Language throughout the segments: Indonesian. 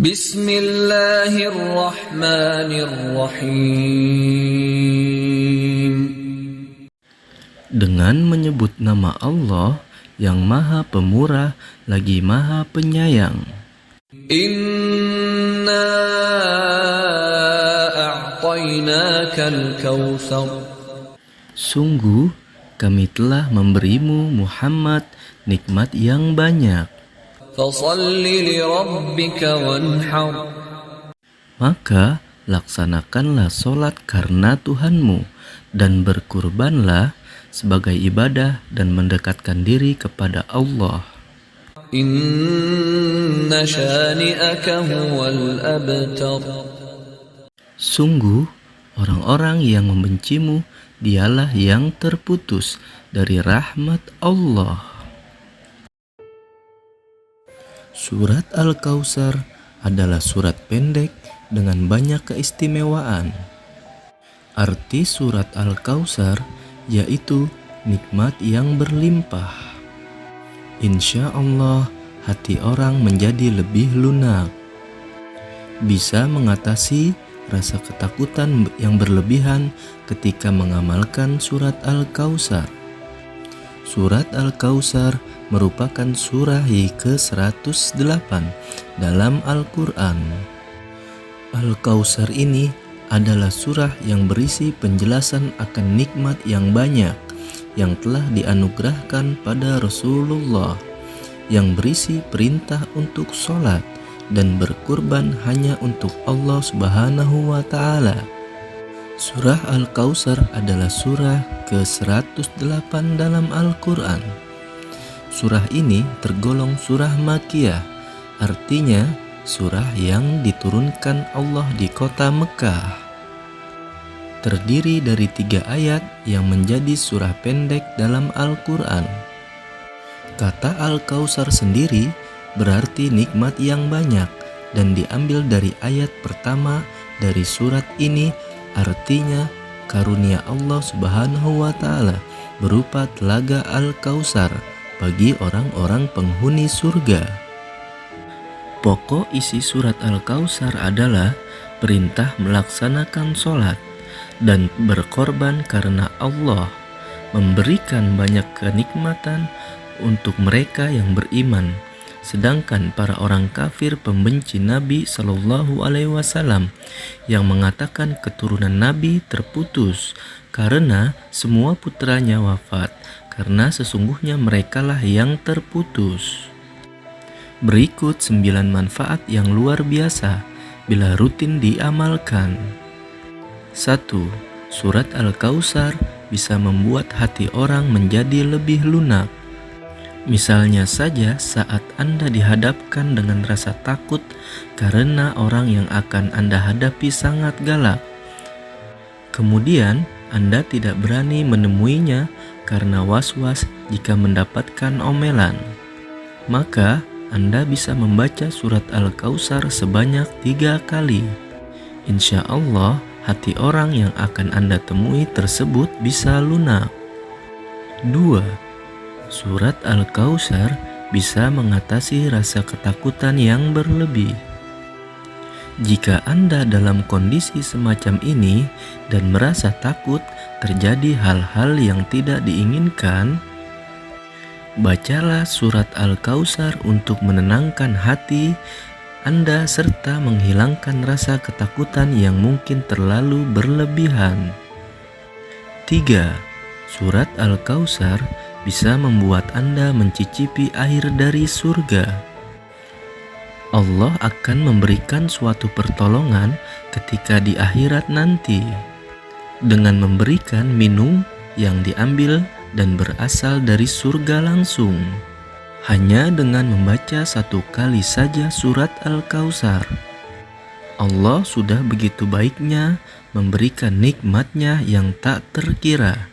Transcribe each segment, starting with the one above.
Bismillahirrahmanirrahim. Dengan menyebut nama Allah yang Maha Pemurah lagi Maha Penyayang. Inna a'tainakal kautsar. Sungguh kami telah memberimu Muhammad nikmat yang banyak. Fashalli lirabbika wanhar. Maka laksanakanlah solat karena Tuhanmu dan berkurbanlah sebagai ibadah dan mendekatkan diri kepada Allah. Inna syani'aka huwal abtar. Sungguh orang-orang yang membencimu dialah yang terputus dari rahmat Allah. Surat Al-Kautsar adalah surat pendek dengan banyak keistimewaan. Arti surat Al-Kautsar yaitu nikmat yang berlimpah. Insya Allah hati orang menjadi lebih lunak. Bisa mengatasi rasa ketakutan yang berlebihan ketika mengamalkan surat Al-Kautsar. Surat Al-Kautsar merupakan surah ke-108 dalam Al-Quran. Al-Kautsar ini adalah surah yang berisi penjelasan akan nikmat yang banyak yang telah dianugerahkan pada Rasulullah, yang berisi perintah untuk sholat dan berkurban hanya untuk Allah Subhanahu wa Ta'ala. Surah Al-Kautsar adalah surah ke-108 dalam Al-Quran. Surah ini tergolong surah Makkiyah, artinya surah yang diturunkan Allah di kota Mekah. Terdiri dari 3 ayat yang menjadi surah pendek dalam Al-Quran. Kata Al-Kautsar sendiri berarti nikmat yang banyak dan diambil dari ayat pertama dari surat ini, artinya karunia Allah Subhanahu wa Ta'ala berupa telaga Al-Kautsar bagi orang-orang penghuni surga. Pokok isi surat Al-Kautsar adalah perintah melaksanakan sholat dan berkorban karena Allah, memberikan banyak kenikmatan untuk mereka yang beriman, sedangkan para orang kafir pembenci Nabi Shallallahu Alaihi Wasallam yang mengatakan keturunan Nabi terputus karena semua putranya wafat, karena sesungguhnya merekalah yang terputus. Berikut 9 manfaat yang luar biasa bila rutin diamalkan. 1. Surat Al-Kautsar bisa membuat hati orang menjadi lebih lunak. Misalnya saja saat Anda dihadapkan dengan rasa takut karena orang yang akan Anda hadapi sangat galak. Kemudian Anda tidak berani menemuinya karena was-was jika mendapatkan omelan. Maka Anda bisa membaca surat Al-Kautsar sebanyak 3 kali. Insya Allah hati orang yang akan Anda temui tersebut bisa lunak. 2. Surat Al-Kautsar bisa mengatasi rasa ketakutan yang berlebih. Jika Anda dalam kondisi semacam ini dan merasa takut terjadi hal-hal yang tidak diinginkan, bacalah surat Al-Kautsar untuk menenangkan hati Anda serta menghilangkan rasa ketakutan yang mungkin terlalu berlebihan. 3. Surat Al-Kautsar bisa membuat Anda mencicipi air dari surga. Allah akan memberikan suatu pertolongan ketika di akhirat nanti dengan memberikan minum yang diambil dan berasal dari surga langsung. Hanya dengan membaca 1 kali saja surat Al-Kautsar, Allah sudah begitu baiknya memberikan nikmatnya yang tak terkira.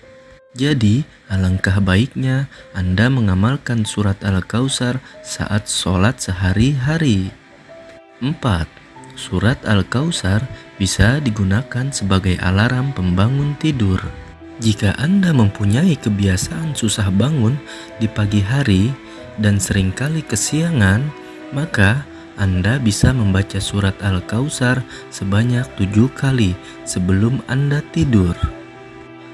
Jadi, alangkah baiknya Anda mengamalkan surat Al-Kautsar saat sholat sehari-hari. 4. Surat Al-Kautsar bisa digunakan sebagai alarm pembangun tidur. Jika Anda mempunyai kebiasaan susah bangun di pagi hari dan seringkali kesiangan, maka Anda bisa membaca surat Al-Kautsar sebanyak 7 kali sebelum Anda tidur.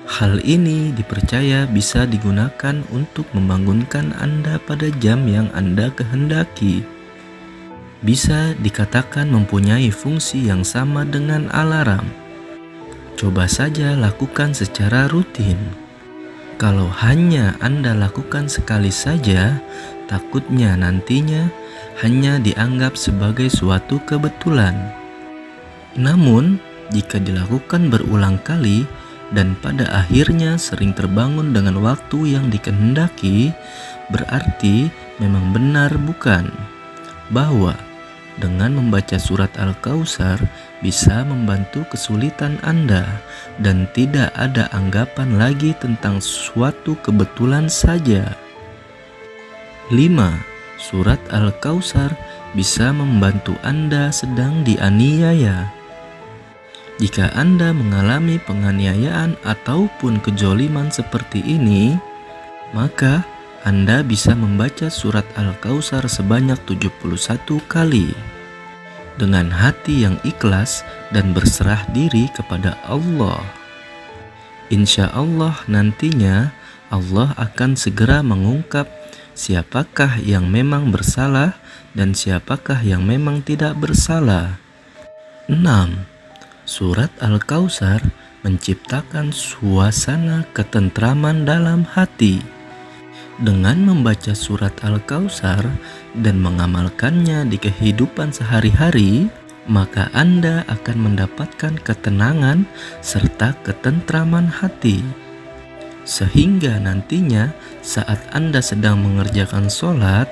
Hal ini dipercaya bisa digunakan untuk membangunkan Anda pada jam yang Anda kehendaki. Bisa dikatakan mempunyai fungsi yang sama dengan alarm. Coba saja lakukan secara rutin. Kalau hanya Anda lakukan sekali saja, takutnya nantinya hanya dianggap sebagai suatu kebetulan. Namun, jika dilakukan berulang kali dan pada akhirnya sering terbangun dengan waktu yang dikehendaki, berarti memang benar bukan? Bahwa dengan membaca surat Al-Kautsar bisa membantu kesulitan Anda dan tidak ada anggapan lagi tentang suatu kebetulan saja. 5. Surat Al-Kautsar bisa membantu Anda sedang dianiaya. Jika Anda mengalami penganiayaan ataupun kejoliman seperti ini, maka Anda bisa membaca surat Al-Kautsar sebanyak 71 kali. Dengan hati yang ikhlas dan berserah diri kepada Allah. Insya Allah nantinya Allah akan segera mengungkap siapakah yang memang bersalah dan siapakah yang memang tidak bersalah. 6. Surat Al-Kautsar menciptakan suasana ketentraman dalam hati. Dengan membaca surat Al-Kautsar dan mengamalkannya di kehidupan sehari-hari, maka Anda akan mendapatkan ketenangan serta ketentraman hati. Sehingga nantinya saat Anda sedang mengerjakan sholat,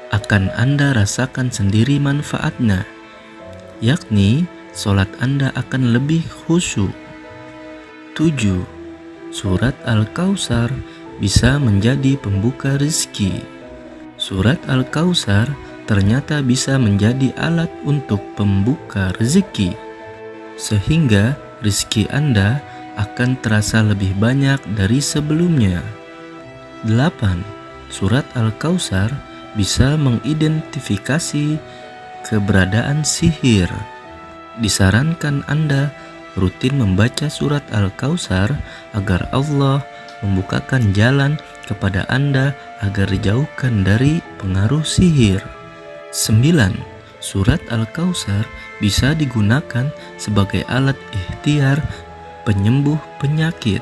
akan Anda rasakan sendiri manfaatnya, yakni sholat Anda akan lebih khusyuk. 7. Surat Al-Kautsar bisa menjadi pembuka rezeki. Surat Al-Kautsar ternyata bisa menjadi alat untuk pembuka rezeki, sehingga rezeki Anda akan terasa lebih banyak dari sebelumnya. 8. Surat Al-Kautsar bisa mengidentifikasi keberadaan sihir. Disarankan Anda rutin membaca surat Al-Kautsar agar Allah membukakan jalan kepada Anda agar dijauhkan dari pengaruh sihir. 9. Surat Al-Kautsar bisa digunakan sebagai alat ikhtiar penyembuh penyakit.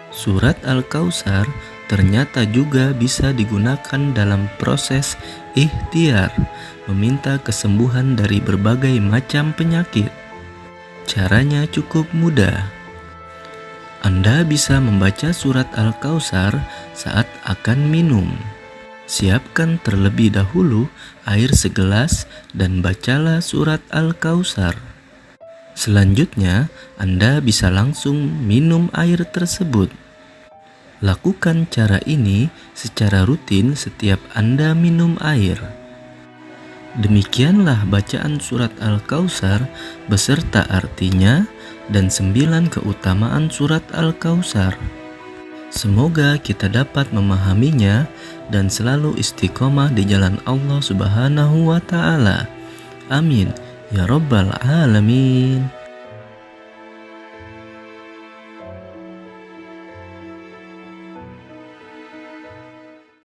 Surat Al-Kautsar ternyata juga bisa digunakan dalam proses ikhtiar, meminta kesembuhan dari berbagai macam penyakit. Caranya cukup mudah. Anda bisa membaca surat Al-Kautsar saat akan minum. Siapkan terlebih dahulu air segelas dan bacalah surat Al-Kautsar. Selanjutnya, Anda bisa langsung minum air tersebut. Lakukan cara ini secara rutin setiap Anda minum air. Demikianlah bacaan surat Al-Kautsar beserta artinya dan 9 keutamaan surat Al-Kautsar. Semoga kita dapat memahaminya dan selalu istiqomah di jalan Allah Subhanahu wa Ta'ala. Amin ya Rabbal Alamin.